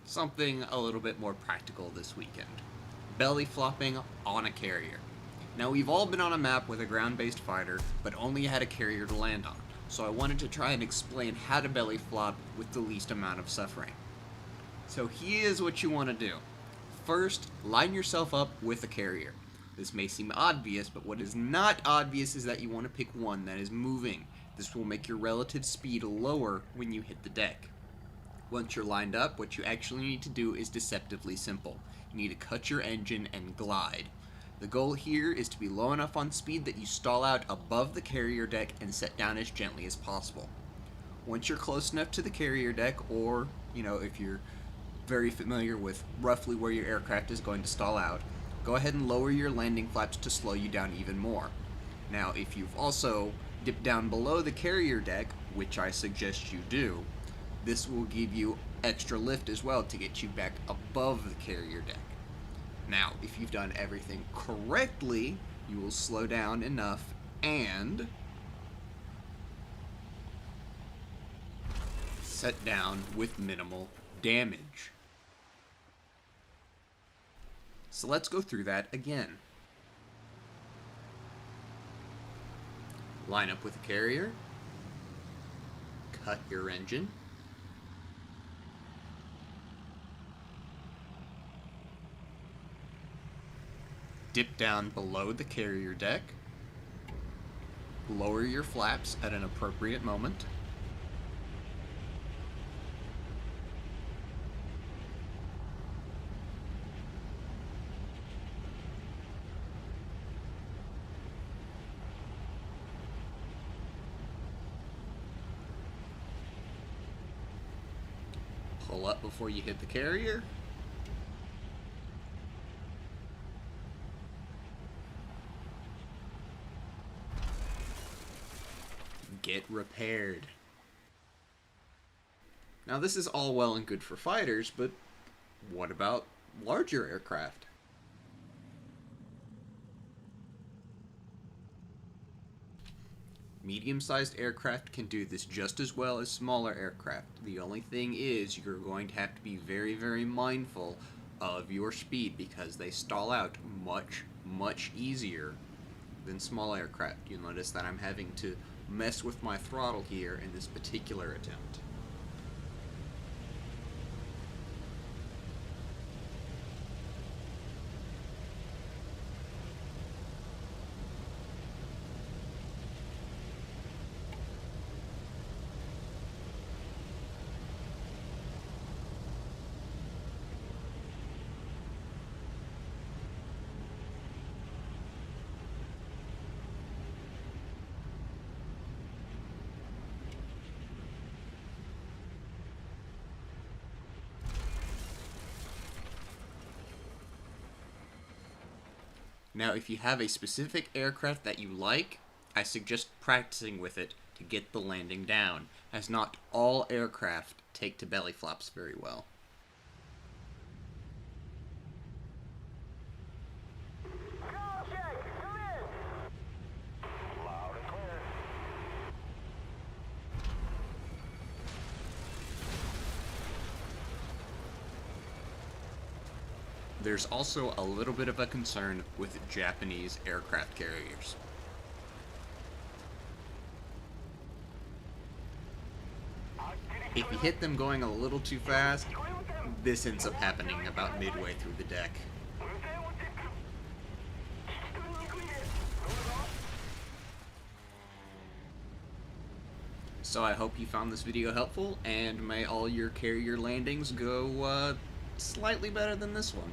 something a little bit more practical this weekend. Belly flopping on a carrier. Now, we've all been on a map with a ground-based fighter, but only had a carrier to land on, so I wanted to try and explain how to belly flop with the least amount of suffering. So here's what you want to do. First, line yourself up with a carrier. This may seem obvious, but what is not obvious is that you want to pick one that is moving. This will make your relative speed lower when you hit the deck. Once you're lined up, what you actually need to do is deceptively simple. You need to cut your engine and glide. The goal here is to be low enough on speed that you stall out above the carrier deck and set down as gently as possible. Once you're close enough to the carrier deck, or, if you're very familiar with roughly where your aircraft is going to stall out, go ahead and lower your landing flaps to slow you down even more. Now, if you've also dipped down below the carrier deck, which I suggest you do, this will give you extra lift as well to get you back above the carrier deck. Now, if you've done everything correctly, you will slow down enough and set down with minimal damage. So let's go through that again. Line up with a carrier, cut your engine, dip down below the carrier deck, lower your flaps at an appropriate moment, pull up before you hit the carrier, get repaired. Now, this is all well and good for fighters, but what about larger aircraft? Medium-sized aircraft can do this just as well as smaller aircraft. The only thing is you're going to have to be very, very mindful of your speed because they stall out much, much easier than small aircraft. You'll notice that I'm having to mess with my throttle here in this particular attempt. Now, if you have a specific aircraft that you like, I suggest practicing with it to get the landing down, as not all aircraft take to belly flops very well. There's also a little bit of a concern with Japanese aircraft carriers. If you hit them going a little too fast, this ends up happening about midway through the deck. So I hope you found this video helpful, and may all your carrier landings go slightly better than this one.